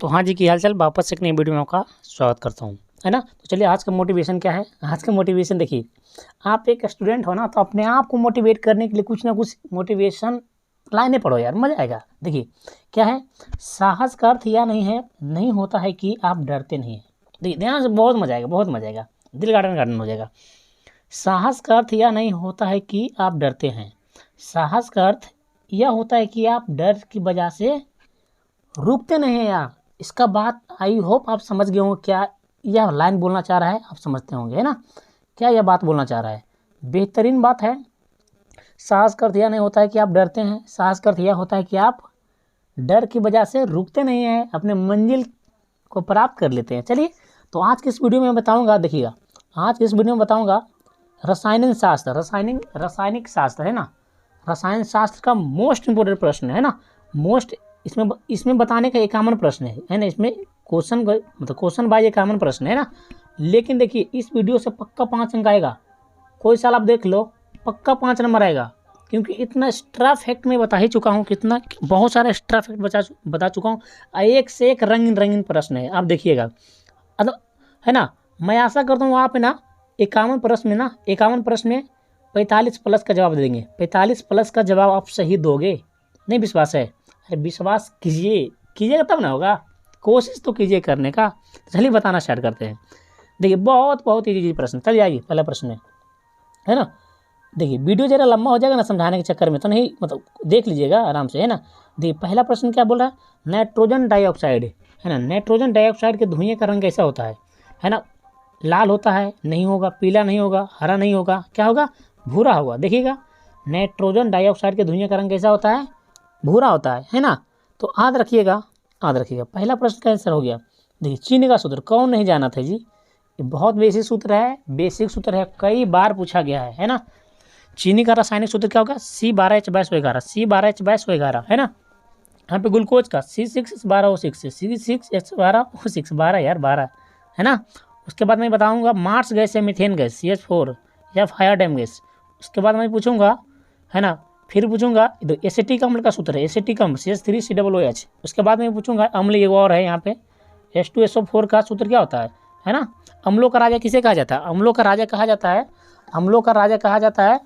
तो हाँ जी, की हाल चाल। वापस एक नई वीडियो में आपका स्वागत करता हूँ, है ना। तो चलिए, आज का मोटिवेशन क्या है। आज का मोटिवेशन देखिए, आप एक स्टूडेंट हो ना, तो अपने आप को मोटिवेट करने के लिए कुछ ना कुछ मोटिवेशन लाइनें पढ़ो यार, मजा आएगा। देखिए क्या है, साहस का अर्थ यह नहीं होता है कि आप डरते नहीं हैं। देखिए ध्यान से, बहुत मजा आएगा, बहुत मजा आएगा, दिल गार्डन गार्डन हो जाएगा। साहस का अर्थ यह नहीं होता है कि आप डरते हैं। साहस का अर्थ यह होता है कि आप डर की वजह से रुकते नहीं हैं यार। इसका बात आई होप आप समझ गए होंगे, क्या यह लाइन बोलना चाह रहा है, आप समझते होंगे, है ना। क्या यह बात बोलना चाह रहा है, बेहतरीन बात है। साहस का अर्थ यह नहीं होता है कि आप डरते हैं। साहस का अर्थ यह होता है कि आप डर की वजह से रुकते नहीं हैं, अपने मंजिल को प्राप्त कर लेते हैं। चलिए, तो आज की इस वीडियो में बताऊंगा, देखिएगा आज की इस वीडियो में बताऊंगा रासायनिक शास्त्र, रासायनिक शास्त्र, है ना। रसायन शास्त्र का मोस्ट इम्पोर्टेंट प्रश्न है ना, मोस्ट इसमें बताने का 51 प्रश्न है ना। इसमें क्वेश्चन बाय 51 प्रश्न है ना। लेकिन देखिए, इस वीडियो से पक्का 5 अंक आएगा। कोई साल आप देख लो, पक्का 5 नंबर आएगा, क्योंकि इतना एक्स्ट्रा फैक्ट मैं बता ही चुका हूँ, कितना बहुत सारा एक्स्ट्रा फैक्ट बता चुका हूँ। एक से एक रंगीन रंगीन प्रश्न है, आप देखिएगा, है ना। मैं आशा करता हूँ आप ना 51 प्रश्न में 45 प्लस का जवाब देंगे। 45 प्लस का जवाब आप सही दोगे। नहीं विश्वास है, अरे विश्वास कीजिएगा तब ना होगा। कोशिश तो कीजिए करने का। चलिए बताना स्टार्ट करते हैं। देखिए बहुत इजी प्रश्न। चलिए आइए, पहला प्रश्न है ना। देखिए वीडियो जरा लंबा हो जाएगा ना समझाने के चक्कर में, तो नहीं, मतलब देख लीजिएगा आराम से, है ना। देखिए पहला प्रश्न क्या बोल रहा है, नाइट्रोजन डाइऑक्साइड, है ना। नाइट्रोजन डाइऑक्साइड के धुएं का रंग कैसा होता है ना। लाल होता है, नहीं होगा, पीला नहीं होगा, हरा नहीं होगा, क्या होगा, भूरा होगा। देखिएगा, नाइट्रोजन डाइऑक्साइड के धुएं का रंग कैसा होता है, भूरा होता है ना। तो याद रखिएगा। पहला प्रश्न का आंसर हो गया। देखिए चीनी का सूत्र कौन नहीं जाना था जी, ये बहुत बेसिक सूत्र है, कई बार पूछा गया है ना। चीनी का रासायनिक सूत्र क्या होगा, C12H12O11, C12H12O11, है ना। यहाँ पे ग्लूकोज का C6H12O6, C6H12O6, 12 यार, 12, है ना। उसके बाद मैं बताऊंगा मार्स गैस या मीथेन गैस, CH4 या फायरडैम गैस। उसके बाद मैं पूछूंगा, है ना, फिर पूछूंगा एसिटिक अम्ल का सूत्र है, एसिटिक अम्ल CH3COOH। उसके बाद मैं पूछूंगा अम्ल एक और है यहाँ पे, H2SO4 का सूत्र क्या होता है ना। अम्लों का राजा किसे कहा जाता है, अम्लों का राजा कहा जाता है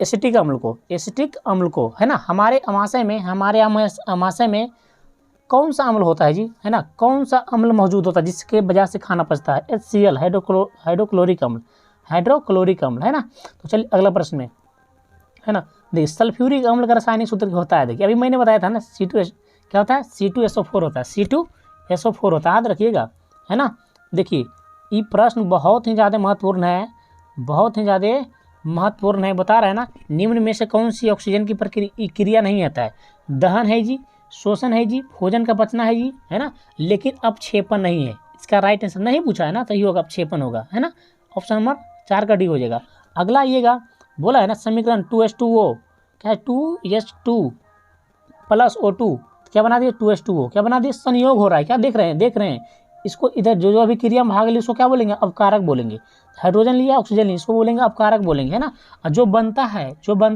एसिटिक अम्ल को, है ना। हमारे अमाशय में कौन सा अम्ल होता है जी, है ना, कौन सा अम्ल मौजूद होता है जिसके वजह से खाना पचता है, HCl, हाइड्रोक्लोरिक अम्ल, है ना। तो चलिए अगला प्रश्न में, है ना। देखिए सल्फ्यूरिक अम्ल का रासायनिक सूत्र क्या होता है। देखिए अभी मैंने बताया था ना, क्या होता है, C2SO4 होता है, C2SO4 होता है, याद रखिएगा, है ना। देखिए ये प्रश्न बहुत ही ज़्यादा महत्वपूर्ण है, बता रहा है ना। निम्न में से कौन सी ऑक्सीजन की प्रक्रिया नहीं आता है, दहन है जी, शोषण है जी, भोजन का पचना है जी, है ना, लेकिन अपक्षेपण नहीं है। इसका राइट आंसर नहीं पूछा है ना, तो ये होगा अपक्षेपण होगा, है ना। ऑप्शन नंबर 4 का डी हो जाएगा। अगला आइएगा, बोला है ना समीकरण 2H2O, क्या है, 2H2 प्लस O2, क्या बना दिए, 2H2O, क्या बना दिए, संयोग हो रहा है, क्या देख रहे हैं। इसको इधर जो अभी क्रिया में भाग ली उसको क्या बोलेंगे, अपकारक बोलेंगे। हाइड्रोजन लिया, ऑक्सीजन लिया, इसको बोलेंगे अपकारक बोलेंगे, है ना। और जो बनता है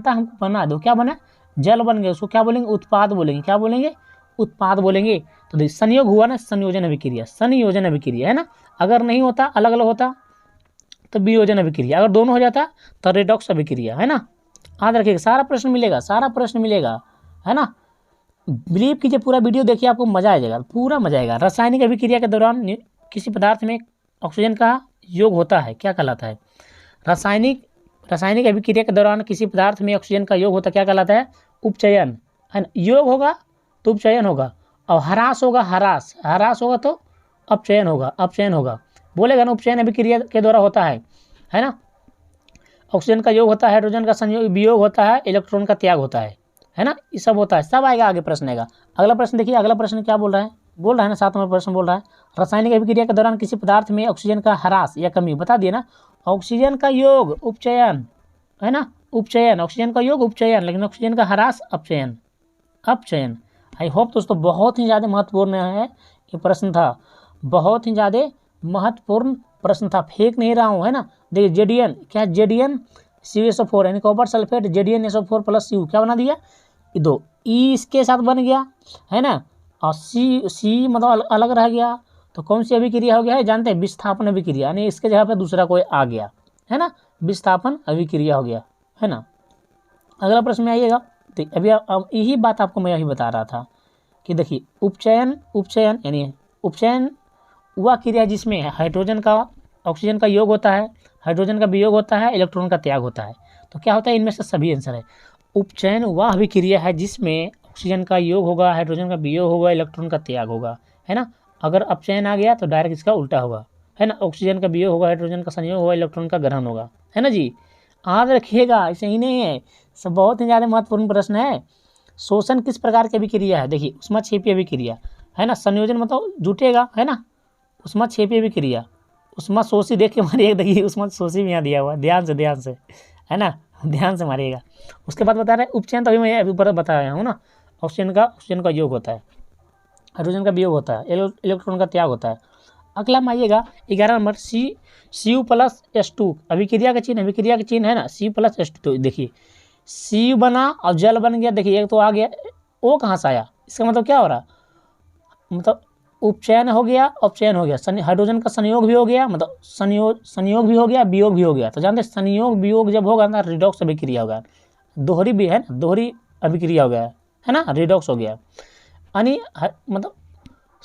हमको बना दो, क्या बना, जल बन गया, उसको क्या बोलेंगे, उत्पाद बोलेंगे, क्या बोलेंगे, उत्पाद बोलेंगे। तो देखिए संयोग हुआ ना, संयोजन अभिक्रिया, है ना। अगर नहीं होता, अलग अलग होता, तो वियोजन अभिक्रिया। अगर दोनों हो जाता तो रेडॉक्स अभिक्रिया, है ना। याद रखिएगा, सारा प्रश्न मिलेगा, है ना। बिलीव कीजिए, पूरा वीडियो देखिए, आपको मजा आ जाएगा, पूरा मजा आएगा। रासायनिक अभिक्रिया के दौरान किसी पदार्थ में ऑक्सीजन का योग होता है, क्या कहलाता है। रासायनिक अभिक्रिया के दौरान किसी पदार्थ में ऑक्सीजन का योग होता है, क्या कहलाता है, उपचयन, है ना। योग होगा तो उपचयन होगा, और ह्रास होगा तो अपचयन होगा। बोलेगा ना, उपचयन अभिक्रिया के द्वारा होता है ना। ऑक्सीजन का योग होता है, हाइड्रोजन का संयोग वियोग होता है, इलेक्ट्रॉन का त्याग होता है ना। ये सब होता है, सब आएगा, आगे प्रश्न आएगा। अगला प्रश्न देखिए, अगला प्रश्न क्या बोल रहा है ना, 7 नंबर प्रश्न बोल रहा है, रासायनिक अभिक्रिया के दौरान किसी पदार्थ में ऑक्सीजन का ह्रास या कमी, बता दिए ना। ऑक्सीजन का योग उपचयन, है ना, ऑक्सीजन का योग उपचयन, लेकिन ऑक्सीजन का ह्रास अपचयन। आई होप दोस्तों, बहुत ही ज़्यादा महत्वपूर्ण है ये प्रश्न था, बहुत ही ज़्यादा महत्वपूर्ण प्रश्न था, फेंक नहीं रहा हूँ, है ना। देखिए जेडीएन, क्या है, जेडीएन CuSO4, यानी copper sulphate, JDNSO4 plus Cu, क्या बना दिया, दो ई इसके साथ बन गया, है ना। और सी मतलब अलग रह गया, तो कौन सी अभिक्रिया हो गया है जानते हैं? विस्थापन अभिक्रिया, यानी इसके जगह पे दूसरा कोई आ गया है ना, विस्थापन अभिक्रिया हो गया है ना। अगला प्रश्न में आइएगा। देखिए अभी अब यही बात आपको मैं यही बता रहा था कि देखिए उपचयन यानी उपचयन वह क्रिया जिसमें हाइड्रोजन का ऑक्सीजन का योग होता है, हाइड्रोजन का वियोग होता है, इलेक्ट्रॉन का त्याग होता है। तो क्या होता है? इनमें से सभी आंसर है। उपचयन वह अभिक्रिया है जिसमें ऑक्सीजन का योग होगा, हाइड्रोजन का वियोग होगा, इलेक्ट्रॉन का त्याग होगा, है ना। अगर अपचयन आ गया तो डायरेक्ट इसका उल्टा होगा, है ना। ऑक्सीजन का वियोग होगा, हाइड्रोजन का संयोग होगा, इलेक्ट्रॉन का ग्रहण होगा, है ना जी। याद रखिएगा, ऐसे ही नहीं है, सब बहुत ही ज़्यादा महत्वपूर्ण प्रश्न है। शोषण किस प्रकार की अभिक्रिया है? देखिए ऊष्माक्षेपी अभिक्रिया, है ना। संयोजन मतलब जुटेगा, है ना। ऊष्माक्षेपी अभिक्रिया, ऊष्माशोषी देख के मारिएगा, देखिए ऊष्माशोषी भी यहाँ दिया हुआ, ध्यान से, है ना, ध्यान से मारिएगा। उसके बाद बता रहे हैं उपचयन, तो अभी मैं अभी ऊपर बताया हूँ ना, ऑक्सीजन का योग होता है, हाइड्रोजन का वियोग होता है, इलेक्ट्रॉन का त्याग होता है। अगला में आइएगा 11 नंबर Cu+H2 अभिक्रिया का चिन्ह है ना, Cu+H2। तो देखिए सी बना और जल बन गया, देखिए एक तो आ गया, ओ कहाँ से आया? इसका मतलब क्या हो रहा, मतलब उपचयन हो गया, अपचयन हो गया, हाइड्रोजन का संयोग भी हो गया, मतलब संयोग भी हो गया, वियोग भी हो गया। तो जानते संयोग वियोग जब होगा ना रिडॉक्स अभिक्रिया होगा, दोहरी भी है ना, दोहरी अभिक्रिया हो गया है ना, रिडॉक्स हो गया, यानी मतलब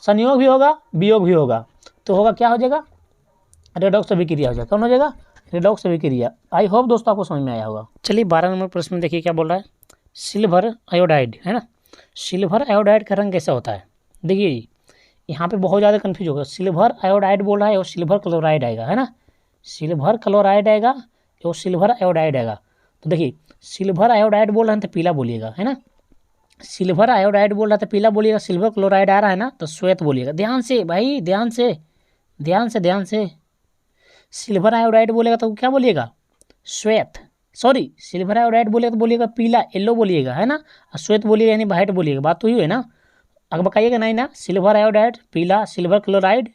संयोग भी होगा, वियोग भी होगा, तो होगा क्या हो जाएगा? रेडॉक्स अभिक्रिया हो जाएगा। कौन हो जाएगा? रेडॉक्स अभिक्रिया। आई होप दोस्तों आपको समझ में आया होगा। चलिए 12 नंबर प्रश्न में देखिए क्या बोल रहा है, सिल्वर आयोडाइड, है ना। सिल्वर आयोडाइड का रंग कैसा होता है? देखिए यहाँ पे बहुत ज़्यादा कन्फ्यूज होगा, सिल्वर आयोडाइड बोल रहा है और सिल्वर क्लोराइड आएगा, है ना। सिल्वर क्लोराइड आएगा और सिल्वर आयोडाइड आएगा। तो देखिए सिल्वर आयोडाइड बोल रहे हैं तो पीला बोलिएगा, है ना। सिल्वर आयोडाइड बोल रहा था पीला बोलिएगा, सिल्वर क्लोराइड आ रहा है ना तो श्वेत बोलिएगा। ध्यान से भाई, ध्यान से। सिल्वर आयोडाइड बोलेगा तो क्या बोलिएगा? श्वेत, सॉरी सिल्वर आयोडाइड बोलेगा तो बोलिएगा पीला, येलो बोलिएगा, है ना। और श्वेत बोलिएगा यानी व्हाइट बोलिएगा। बात तो ही है ना, अगर बताइएगा नहीं ना। सिल्वर आयोडाइड पीला, सिल्वर क्लोराइड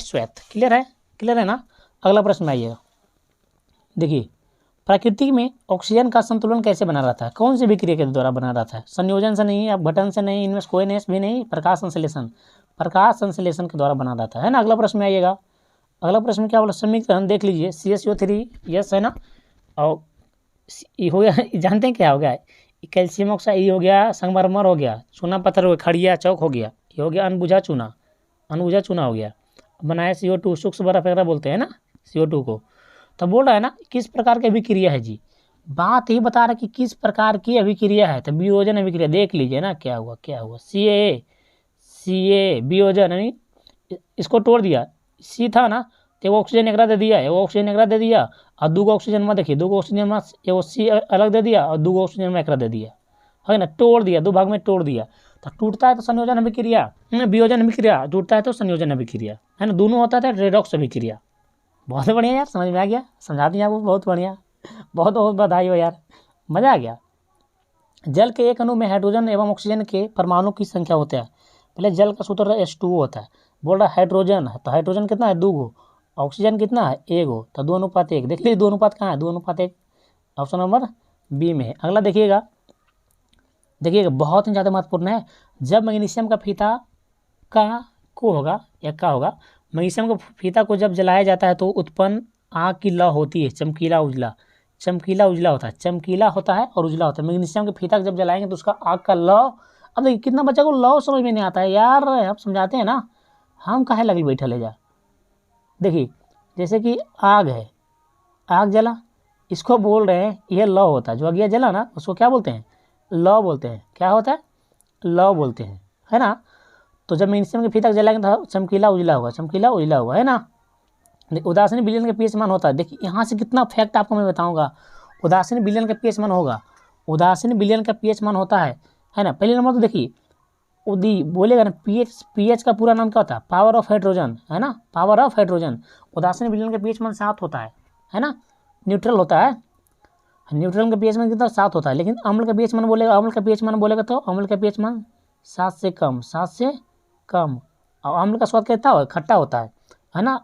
श्वेत। क्लियर है ना। अगला प्रश्न आइएगा। देखिए प्रकृति में ऑक्सीजन का संतुलन कैसे बना रहता है? कौन सी अभिक्रिया के द्वारा बना रहता है? संयोजन से नहीं, अपघटन से नहीं, इनमें कोई नेस भी नहीं, प्रकाश संश्लेषण के द्वारा बना रहता है ना। अगला प्रश्न में आइएगा। अगला प्रश्न क्या बोला? समीकरण देख लीजिए, CaCO3 यस है ना, और ये हो गया जानते हैं क्या हो गया? कैल्शियम ऑक्साइड ये हो गया, संगमरमर हो गया, चूना पत्थर हो गया, खड़िया चौक हो गया, ये हो गया अनबुझा चूना हो गया। बनाया CO2 सूक्ष्म बर्फ वगैरह बोलते हैं ना CO2 को। तो बोल रहा है ना किस प्रकार की अभिक्रिया है जी, बात ही बता रहा है कि किस प्रकार की अभिक्रिया है। तो वियोजन अभिक्रिया देख लीजिए ना, क्या हुआ CA वियोजन, यानी इसको तोड़ दिया, C था ना तो एगो ऑक्सीजन एकरा दे दिया, और दूगो ऑक्सीजन में देखिए, दूगो ऑक्सीजन में एगो C अलग दे दिया और दूगो ऑक्सीजन में एकरा दे दिया, है ना, तोड़ दिया, दो भाग में तोड़ दिया। तो टूटता है तो संयोजन अभिक्रिया, वियोजन अभिक्रिया, टूटता है तो संयोजन अभिक्रिया, है ना। दोनों होता था रेडॉक्स अभिक्रिया। बहुत बढ़िया यार, समझ में आ गया, समझा दिया आपको, बहुत बढ़िया, बहुत बहुत बधाई हो यार, मज़ा आ गया। जल के एक अणु में हाइड्रोजन एवं ऑक्सीजन के परमाणु की संख्या होता है। पहले जल का सूत्र H2O होता है। बोल रहा है हाइड्रोजन है तो हाइड्रोजन कितना है? 2 ऑक्सीजन कितना है? 1 तो 2:1। देख लीजिए 2 कहाँ है? 2:1 ऑप्शन नंबर बी में है। अगला देखिएगा बहुत ही ज़्यादा महत्वपूर्ण है। जब मैग्नीशियम का फीता होगा, मैग्नीशियम का फीता को जब जलाया जाता है तो उत्पन्न आग की लौ होती है, चमकीला उजला होता है, चमकीला होता है और उजला होता है। मैग्नीशियम के फीता जब जलाएंगे तो उसका आग का लौ, अब देखिए कितना बच्चा को लौ समझ में नहीं आता है यार, आप समझाते हैं ना, हम काहे लगे बैठल है जा। देखिए जैसे कि आग है, आग जला, इसको बोल रहे हैं यह लौ होता है। जो अगिया जला ना उसको क्या बोलते हैं? लौ बोलते हैं। क्या होता है? लौ बोलते हैं, है ना। तो जब मैग्नीशियम के फीता जलाएंगे तो चमकीला उजला होगा, है ना। उदासीन विलयन का पीएच मान होता है। देखिए यहाँ से कितना फैक्ट आपको मैं बताऊंगा। उदासीन विलयन का पीएच मान होगा, उदासीन विलयन का पीएच मान होता है ना। पहले नंबर तो देखिए उदी बोलेगा ना, पीएच का पूरा नाम क्या होता है? पावर ऑफ हाइड्रोजन, है ना, पावर ऑफ हाइड्रोजन। उदासीन विलयन का पीएच मान 7 होता है ना। न्यूट्रल होता है, न्यूट्रल का पीएच मान कितना? 7 होता है। लेकिन अम्ल का पीएच मान बोलेगा तो अम्ल का पीएच मान 7 से कम। और अम्ल का स्वाद कैसा होता है? खट्टा होता है ना।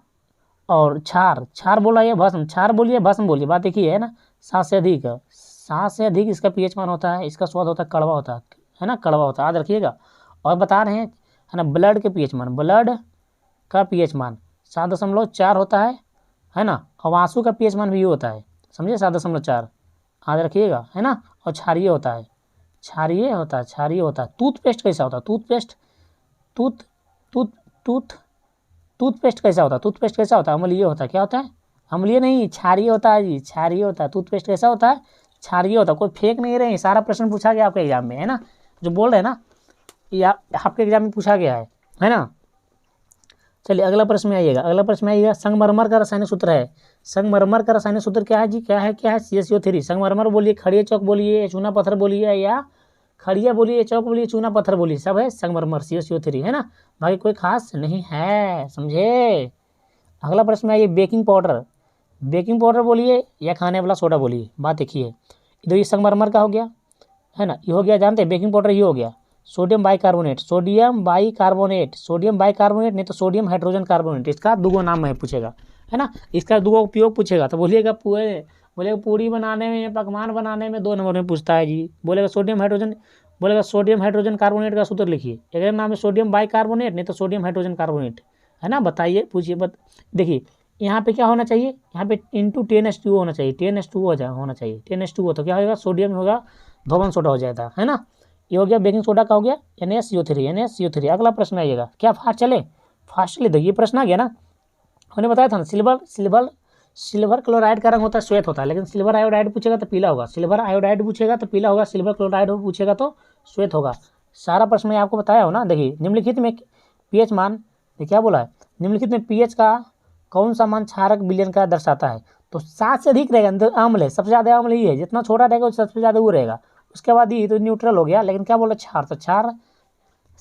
और क्षार बोला है भस्म, क्षार बोलिए भस्म बोलिए, बात एक ही है ना। 7 से अधिक इसका पीएच मान होता है, इसका स्वाद होता है कड़वा होता है, है ना, कड़वा होता है, याद रखिएगा। और बता रहे हैं है ना ब्लड के पीएच मान, ब्लड का पीएच मान 7.4 होता है ना। और आंसू का पीएच मान भी होता है, समझे, 7.4, याद रखिएगा, है ना। और क्षारीय होता है, क्षारीय होता है, क्षारीय होता है। टूथपेस्ट कैसा होता है, toothpaste, tooth tooth tooth toothpaste कैसा होता है, टूथपेस्ट कैसा होता है, अम्लीय होता है। क्या होता है, अम्लीय नहीं, क्षारीय होता है जी, क्षारीय होता है। टूथपेस्ट कैसा होता है, क्षारीय होता है। कोई फेक नहीं रहे, सारा प्रश्न पूछा गया आपके एग्जाम में, है ना, जो बोल रहे हैं ना, ये आपके एग्जाम में पूछा गया है ना। चलिए अगला प्रश्न में आइएगा, अगला प्रश्न में आइएगा, संगमरमर का रासायनिक सूत्र है। संगमरमर का रासायनिक सूत्र क्या है जी, क्या है, क्या है, CaSO3। संगमरमर बोलिए, खड़िया चौक बोलिए, चूना पत्थर बोलिए, या खड़िया बोलिए, चौक बोलिए, चूना पत्थर बोलिए, सब है संगमरमर, CaSO3, है ना। भाई कोई खास नहीं है, समझे। अगला प्रश्न में आइए, बेकिंग पाउडर, बेकिंग पाउडर बोलिए या खाने वाला सोडा बोलिए। बात देखिए, इधर ये संगमरमर का हो गया, है ना, ये हो गया, जानते हैं बेकिंग पाउडर ये हो गया। Sodium bicarbonate, sodium bicarbonate, sodium bicarbonate नहीं तो सोडियम हाइड्रोजन कार्बोनेट, इसका दो नाम है पूछेगा, है ना, इसका दो उपयोग पूछेगा। तो बोलिएगा बोलेगा पूड़ी बनाने में, पकवान बनाने में 2 नंबर में पूछता है जी। बोलेगा सोडियम हाइड्रोजन, बोलेगा सोडियम हाइड्रोजन कार्बोनेट का सूत्र लिखिए। एक नाम है सोडियम बाइकार्बोनेट नहीं तो सोडियम हाइड्रोजन कार्बोनेट, है ना, बताइए, पूछिए। देखिए यहाँ पे क्या होना चाहिए, यहाँ पे इंटू 10H2O होना चाहिए, 10H2O होना चाहिए, 10H2O। तो क्या होगा, सोडियम होगा, धोवन सोडा हो जाता है ना। ये हो गया बेकिंग सोडा का, हो गया NaCO3, NaCO3। अगला प्रश्न आइएगा, क्या फास्ट चले, फास्ट चले, देखिए प्रश्न आ गया ना, हमने बताया था ना, सिल्वर क्लोराइड का रंग होता है श्वेत होता है, लेकिन सिल्वर आयोडाइड पूछेगा तो पीला होगा, सिल्वर आयोडाइड पूछेगा तो पीला होगा, सिल्वर क्लोराइड पूछेगा तो श्वेत होगा। सारा प्रश्न मैं आपको बताया हो ना। देखिए निम्नलिखित में पीएच मान, क्या बोला है, निम्नलिखित में पीएच का कौन सा मान क्षारक विलयन का दर्शाता है। तो 7 से अधिक रहेगा, अंदर अम्ल है, सबसे ज़्यादा अम्ल ही है, जितना छोटा रहेगा सबसे ज़्यादा वो रहेगा। उसके बाद ये तो न्यूट्रल हो गया, लेकिन क्या बोला, क्षार, तो क्षार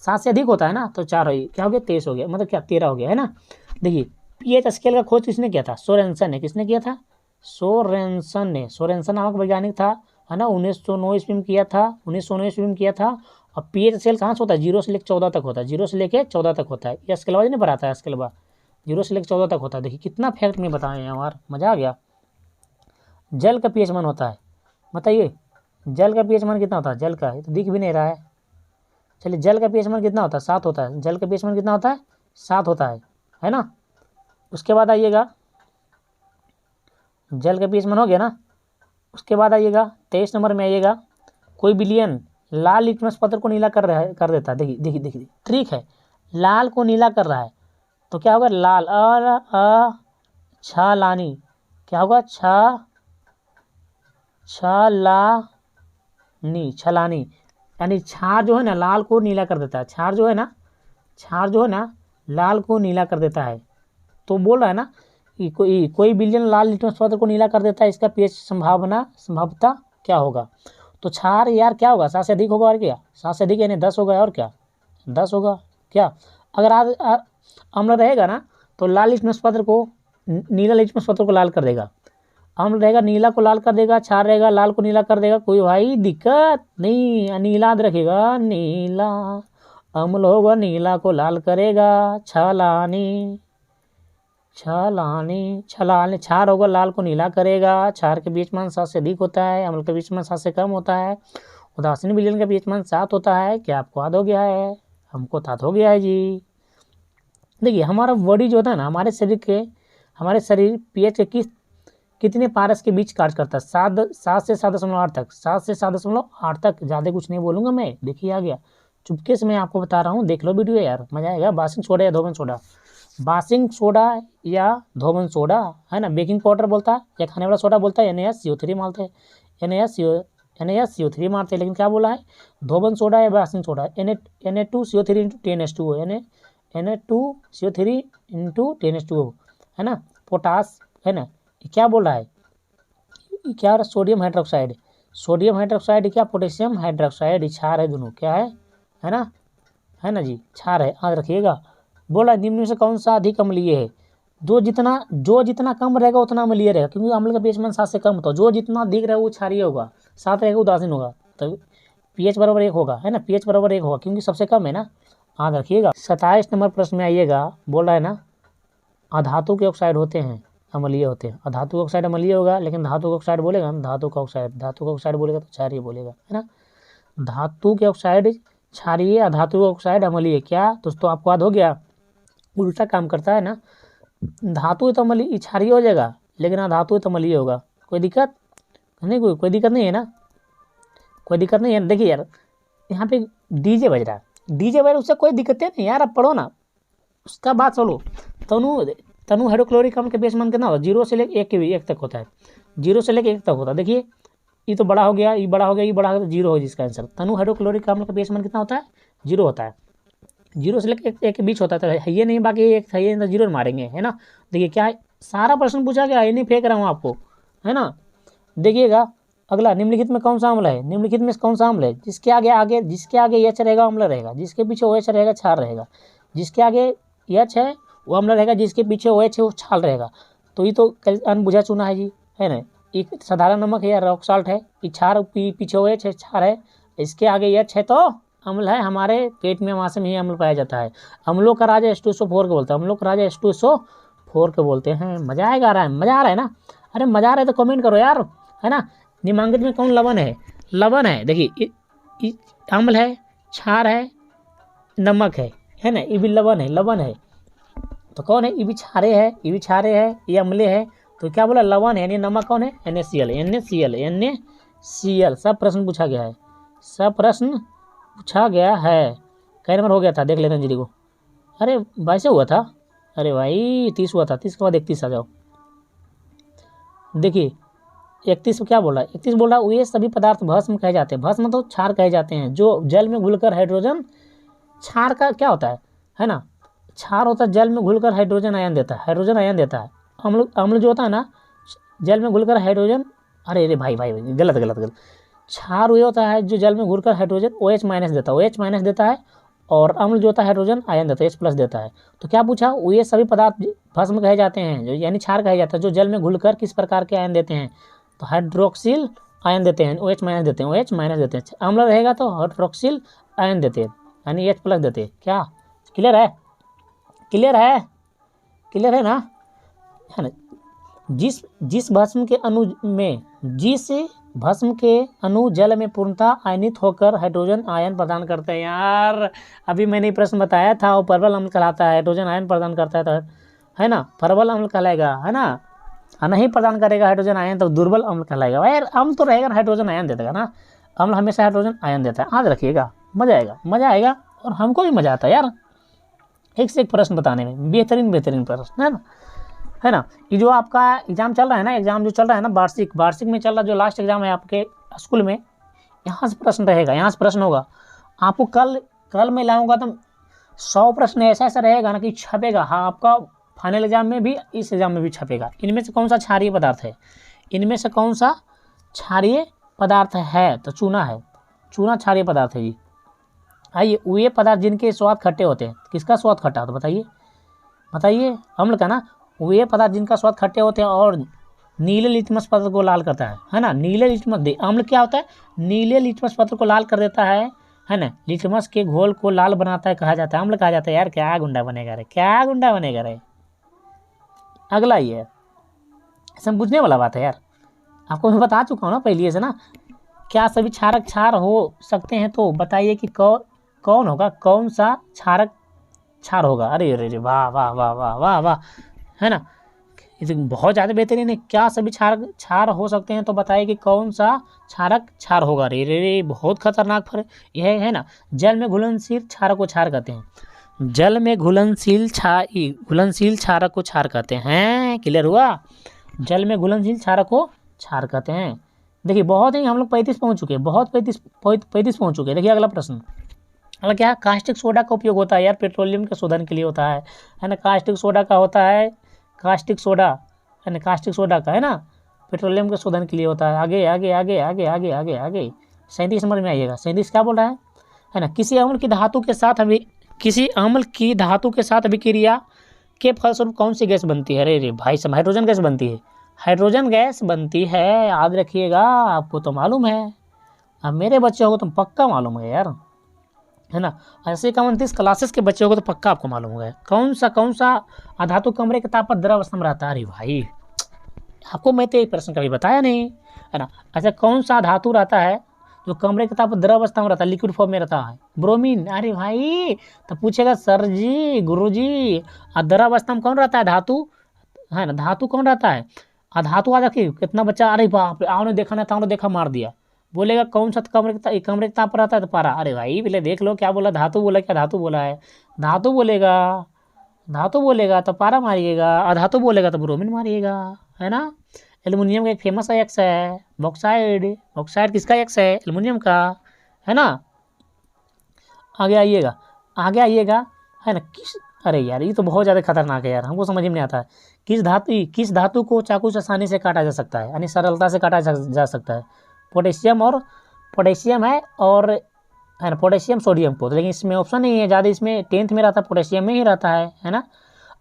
7 से अधिक होता है ना, तो 4 क्या हो गया, 23 हो गया, मतलब क्या 13 हो गया, है ना। देखिए पीएच स्केल का खोज किसने किया था, सोरेनसन ने। किसने किया था, सोरेनसन ने। सोरेनसन नामक वैज्ञानिक था, है ना, 1909 ईस्वी में किया था, 1909 ईस्वी में किया था। और पीएच स्केल कहाँ से होता है, 0 से लेकर 14 तक होता है, 0 से लेकर 14 तक होता है। ये स्केलबाजी नहीं बढ़ाता है, स्केलबा 0 से लेकर 14 तक होता है। देखिए कितना फैक्ट में बताए हैं यार, मजा आ गया। जल का पीएच मान होता है, बताइए जल का पीएच मान कितना होता है, जल का, ये तो दिख भी नहीं रहा है। चलिए जल का पीएच मान कितना होता है, 7 होता है, जल का पीएच मान कितना होता है, 7 होता है ना। उसके बाद आइएगा, जल का पीएच मान हो गया ना। उसके बाद आइएगा 23 नंबर में आइएगा, कोई विलयन लाल लिटमस पत्र को नीला कर देता है। देखिए देखिए देखिए ट्रिक है, लाल को नीला कर रहा है तो क्या होगा, लाल छलानी, क्या होगा, छलानी, यानी क्षार जो है ना लाल को नीला कर देता है, क्षार जो है ना लाल को नीला कर देता है। तो बोल रहा है ना कि कोई विलयन लाल लिटमस पत्र को नीला कर देता है, इसका पीएच संभावता क्या होगा। तो क्षार यार क्या होगा, 7 से अधिक होगा, और क्या 7 से अधिक यानी 10 होगा, और क्या 10 होगा। क्या अगर आज अम्ल रहेगा ना तो लाल लिटमस पत्र को, नीला लिटमस पत्र को लाल कर देगा, अम्ल रहेगा नीला को लाल कर देगा, क्षार रहेगा लाल को नीला कर देगा, कोई भाई दिक्कत नहीं। नीला याद रखेगा, नीला अम्ल होगा नीला को लाल करेगा, छलानी, क्षार होगा लाल को नीला करेगा। क्षार के बीच मान 7 से अधिक होता है, अम्ल के बीच मान 7 से कम होता है, उदासीन विलयन का बीच मान 7 होता है। क्या आपको याद हो गया है, हमको याद हो गया है जी। देखिए हमारा बॉडी जो होता है ना, हमारे शरीर पीएच के कितने पारस के बीच कार्य करता है, 7 से 7.8 तक, 7 से 7.8 तक, ज़्यादा कुछ नहीं बोलूँगा मैं। देखिए आ गया, चुपके से मैं आपको बता रहा हूँ, देख लो वीडियो यार, मजा आएगा। बासिंग सोडा या धोबन सोडा, बासिंग सोडा या धोबन सोडा, है ना, बेकिंग पाउडर बोलता है या खाने वाला सोडा बोलता है, NaCO3 मारते हैं, NaCO3 मारते हैं, लेकिन क्या बोला है, धोबन सोडा या बासिंग soda, Na2CO3 into 10H2O, Na2CO3 into 10H2O, है ना। पोटास, है ना, क्या बोल रहा है, क्या सोडियम हाइड्रोक्साइड, सोडियम हाइड्रोक्साइड क्या, पोटेशियम हाइड्रोक्साइड, क्षार है दोनों, क्या है ना, है ना जी, क्षार है, याद रखिएगा। बोल रहा है निम्न में से कौन सा अधिक अम्लीय है, जो जितना कम रहेगा उतना अम्लीय रहेगा, क्योंकि अम्ल का पीएच मान 7 से कम होता है, जो जितना अधिक रहेगा वो क्षारीय होगा, 7 रहेगा उदासीन होगा, तो पीएच बराबर 1 होगा, है ना, पीएच बराबर 1 होगा, क्योंकि सबसे कम है ना, याद रखिएगा। 27 नंबर प्रश्न में आइएगा, बोल रहा है ना अधातु के ऑक्साइड होते हैं, अम्लीय होते हैं, अधातु का ऑक्साइड अम्लीय होगा, लेकिन धातु का ऑक्साइड बोलेगा ना, धातु का ऑक्साइड बोलेगा तो क्षारीय बोलेगा, है ना। धातु के ऑक्साइड क्षारीय, अधातु के ऑक्साइड अम्लीय। क्या दोस्तों आपको याद हो गया? उल्टा काम करता है ना, धातु है तो अम्लीय क्षारीय हो जाएगा, लेकिन अधातु है तो अम्लीय होगा। कोई दिक्कत नहीं? कोई दिक्कत नहीं है ना? कोई दिक्कत नहीं है। देखिए यार यहाँ पे डीजे बज रहा है, डीजे बज रहा है, उससे कोई दिक्कत नहीं यार, आप पढ़ो ना, उसका बात सुनो। तनु हाइड्रोक्लोरिक अम्ल के बेस मान कितना होता है? 0 से लेकर 1 तक होता है, 0 से लेकर 1 तक होता है। देखिए ये तो बड़ा हो गया, ये बड़ा हो गया, ये बड़ा हो गया, 0 हो जिसका आंसर। तनु हाइड्रोक्लोरिक अम्ल का बेस मान कितना होता है? 0 होता है, 0 से लेकर 1 के बीच होता है। तो है ये नहीं, बाकी एक है ये, 0 मारेंगे, है ना। देखिए क्या है, सारा प्रश्न पूछा गया, ये नहीं फेंक रहा हूँ आपको, है ना। देखिएगा अगला, निम्नलिखित में कौन सा अम्ल है? निम्नलिखित में कौन सा अम्ल है जिसके आगे H रहेगा अम्ल रहेगा, जिसके पीछे OH रहेगा क्षार रहेगा। जिसके आगे H है वो अम्ल रहेगा, जिसके पीछे OH है वो क्षार रहेगा। तो ये तो अनबुझा चूना है जी, है ना। एक साधारण नमक है या रॉक साल्ट है, ये क्षार पीछे OH है, क्षार है, इसके आगे H है तो अम्ल है। हमारे पेट में वहाँ से ही अम्ल पाया जाता है। अम्लों का राजा H2SO4 को बोलते हैं, अम्लों का राजा H2SO4 को बोलते हैं। मजा आएगा, आ रहा है, मजा आ रहा है ना? अरे मजा आ रहा है तो कमेंट करो यार, है ना। निम्नांकित में कौन लवण है? लवण है, देखिए अम्ल है, क्षार है, नमक है ना, ये भी लवण है। तो कौन है? ये भी क्षारे है, ये भी क्षारे है, ये अम्ले है। तो क्या बोला? लवण है, यानी नमक कौन है? NaCl। सब प्रश्न पूछा गया है, सब प्रश्न पूछा गया है। कई नंबर हो गया था देख लेना जी को। अरे 22 हुआ था, अरे भाई 30 हुआ था, 30 के बाद 31 आ जाओ। देखिए 31 क्या बोल रहा है? 31 बोल रहा है ये सभी पदार्थ भस्म कहे जाते हैं। भस्म तो क्षार कहे जाते हैं, जो जल में घुलकर हाइड्रोजन, क्षार का क्या होता है ना, क्षार होता है जल में घुलकर हाइड्रोजन आयन देता है, अम्ल जो होता है ना, जल में घुलकर हाइड्रोजन, अरे भाई गलत। क्षार ये होता है जो जल में घुलकर हाइड्रोजन OH- देता है, और अम्ल जो होता है हाइड्रोजन आयन देता है, H+ देता है। तो क्या पूछा? ये सभी पदार्थ भस्म कहे जाते हैं, जो यानी क्षार कहे जाता है, जो जल में घुलकर किस प्रकार के आयन देते हैं? तो हाइड्रोक्सिल आयन देते हैं, OH- देते हैं। अम्ल रहेगा तो हाइड्रोक्सिल आयन देते हैं, यानी H+ देते हैं। क्या क्लियर है? क्लियर है ना, है ना। जिस भस्म के अणु जल में पूर्णतः आयनित होकर हाइड्रोजन आयन प्रदान करते हैं। यार अभी मैंने प्रश्न बताया था, वो परवल अम्ल कहलाता है, हाइड्रोजन आयन प्रदान करता है, तो है ना, परवल अम्ल कहलाएगा, है ना। नहीं प्रदान करेगा हाइड्रोजन आयन तो दुर्बल अम्ल कहलाएगा। यार अम्ल तो रहेगा, हाइड्रोजन आयन दे देगा ना, अम्ल हमेशा हाइड्रोजन आयन देता है। याद रखिएगा, मजा आएगा, और हमको भी मजा आता है यार, एक से एक प्रश्न बताने में, बेहतरीन प्रश्न, है ना। ये जो आपका एग्जाम चल रहा है ना, वार्षिक में चल रहा, जो लास्ट एग्जाम है आपके स्कूल में, यहाँ से प्रश्न रहेगा, यहाँ से प्रश्न होगा आपको। कल मैं लाऊंगा तो 100 प्रश्न ऐसा रहेगा ना कि छपेगा। हाँ, आपका फाइनल एग्जाम में भी, इस एग्जाम में भी छपेगा। इनमें से कौन सा क्षारीय पदार्थ है? तो चूना है, चूना क्षारीय पदार्थ है जी। आइए, वे पदार्थ जिनके स्वाद खट्टे होते हैं, किसका स्वाद खट्टा होता है? बताइए, अम्ल का ना। वे पदार्थ जिनका स्वाद खट्टे होते हैं और नीले लिटमस पत्र को लाल करता है ना। नीले लिटमस, अम्ल क्या होता है? नीले लिटमस पत्र को लाल कर देता है ना। लिटमस के घोल को लाल बनाता है, कहा जाता है, अम्ल कहा जाता है। यार क्या गुंडा बनेगा रे, अगला ही है, समझने वाला बात है यार, आपको मैं बता चुका हूँ ना पहले से ना। क्या सभी क्षारक क्षार हो सकते हैं? तो बताइए कि कौन होगा, कौन सा क्षारक क्षार होगा? अरे वाह, है ना, ये बहुत ज़्यादा बेहतरीन है। क्या सभी क्षार हो सकते हैं? तो बताइए कि कौन सा क्षारक क्षार होगा? रे बहुत खतरनाक फर्क यह है ना। जल में घुलनशील क्षारक को क्षार कहते हैं, जल में घुलनशील क्षारक को क्षार कहते हैं। क्लियर हुआ? जल में घुलनशील क्षारक को क्षार कहते हैं। देखिए बहुत ही हम लोग 35 पहुँच चुके हैं, 35 पहुँच चुके हैं। देखिए अगला प्रश्न, अगला क्या? कास्टिक सोडा का उपयोग होता है यार, पेट्रोलियम के शोधन के लिए होता है ना। कास्टिक सोडा का होता है, कास्टिक सोडा है ना, कास्टिक सोडा का है ना, पेट्रोलियम के शोधन के लिए होता है। आगे 37 नंबर में आइएगा। 37 क्या बोल रहा है ना। किसी अम्ल की धातु के साथ अभिक्रिया के फलस्वरूप कौन सी गैस बनती है? अरे भाई साहब, हाइड्रोजन गैस बनती है, याद रखिएगा। आपको तो मालूम है, अब मेरे बच्चों को तो पक्का मालूम है यार, है ना। ऐसे 29 क्लासेस के बच्चों को तो पक्का आपको मालूम होगा कौन सा अधातु कमरे के ताप पर द्रव अवस्था में रहता है। अरे भाई आपको मैं तो एक प्रश्न कभी बताया नहीं, है ना। अच्छा, कौन सा धातु रहता है जो कमरे के ताप द्रव अवस्था में रहता है, लिक्विड फॉर्म में रहता है, ब्रोमीन। अरे भाई तो पूछेगा सर जी गुरु जी द्रव अवस्था में कौन रहता है, धातु है ना, धातु कौन रहता है, धातु आ जाके कितना बच्चा, अरे बाप रे आओ ने देखा ना ताओ ने देखा मार दिया, बोलेगा कौन सा कमरे के ताप पर रहता है, तो पारा। अरे भाई पहले देख लो क्या बोला, धातु बोला, क्या धातु बोला है, धातु बोलेगा, धातु बोलेगा तो पारा मारिएगा, अधातु बोलेगा तो ब्रोमीन मारिएगा, है ना। एल्युमिनियम का एक फेमस एक्स है बॉक्साइड, बॉक्साइड किसका एक्स है, एल्युमिनियम का, है ना। आगे आइएगा, आगे आइएगा, है ना। किस, अरे यार ये तो बहुत ज़्यादा खतरनाक है यार, हमको समझ में नहीं आता है। किस धातु को चाकू से आसानी से काटा जा सकता है, यानी सरलता से काटा जा सकता है, पोटेशियम और पोटेशियम है, और है ना पोटेशियम सोडियम को, तो लेकिन इसमें ऑप्शन नहीं है, ज़्यादा इसमें 10th में रहता है, पोटेशियम में ही रहता है ना।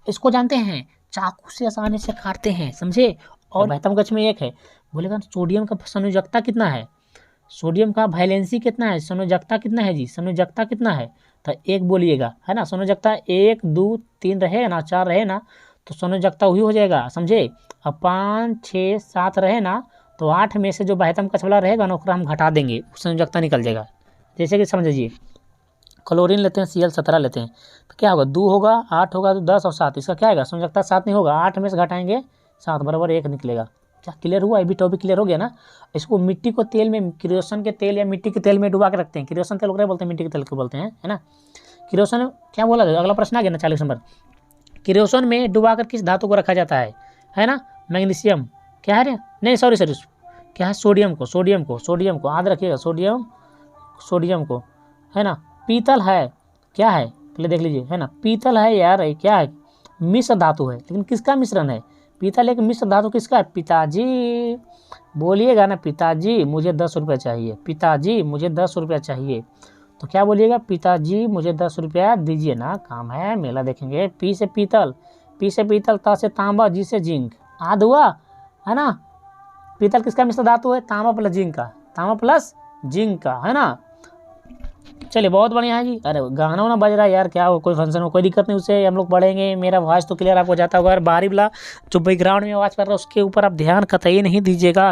इसको जानते हैं चाकू से आसानी से काटते हैं, समझे। और महत्तम कक्ष में एक है, बोलेगा सोडियम का संयोजकता कितना है, सोडियम का वैलेंसी कितना है, संयोजकता कितना है जी, संयोजकता कितना है, तो 1 बोलिएगा, है ना। संयोजकता 1 2 3 रहे ना, 4 रहे ना, तो संयोजकता वही हो जाएगा, समझे। अब 5 6 7 रहे ना, तो 8 में से जो महत्तम कक्ष वाला रहेगा ना उसको हम घटा देंगे, संयोजकता निकल जाएगा। जैसे कि समझिए क्लोरीन लेते हैं, Cl17 लेते हैं, तो क्या होगा, 2 होगा, 8 होगा, तो 10 और 7, इसका क्या आएगा, संयोजकता 7 नहीं होगा, 8 में से घटाएंगे 7 बराबर 1 निकलेगा। क्या क्लियर हुआ, अभी टॉपिक क्लियर हो गया ना। इसको मिट्टी को तेल में, किरोसिन के तेल या मिट्टी के तेल में डुबा के रखते हैं, किरोसिन तेल वगैरह बोलते हैं, मिट्टी के तेल को बोलते हैं, है ना। किरोसिन क्या बोला जाए, अगला प्रश्न आ गया ना 40 नंबर। किरोसिन में डुबा कर किस धातु को रखा जाता है ना, मैग्नीशियम, क्या है रे, नहीं सॉरी क्या है, सोडियम को याद रखिएगा, सोडियम को, है ना। पीतल है, क्या है पहले देख लीजिए, है ना, पीतल है यार, क्या है, मिश्र धातु है, लेकिन किसका मिश्रण है, पीतल एक मिश्र धातु किसका है, पिताजी, बोलिएगा ना, पिताजी मुझे 10 रुपये चाहिए, पिताजी मुझे 10 रुपया चाहिए, तो क्या बोलिएगा, पिताजी मुझे 10 रुपया दीजिए ना, काम है मेला देखेंगे। पी से पीतल, ता से तांबा, जी से जिंक, आद हुआ, है ना। पीतल किसका मिश्र धातु है, तांबा प्लस जिंक का, है ना। चलिए बहुत बढ़िया है जी। अरे गाना वाना बज रहा है यार, क्या हो, कोई फंक्शन हो, कोई दिक्कत नहीं, उससे हम लोग पढ़ेंगे, मेरा वॉइस तो क्लियर आपको जाता होगा। बाहरी वाला जो बैकग्राउंड में आवाज़ कर रहा है उसके ऊपर आप ध्यान कतई नहीं दीजिएगा।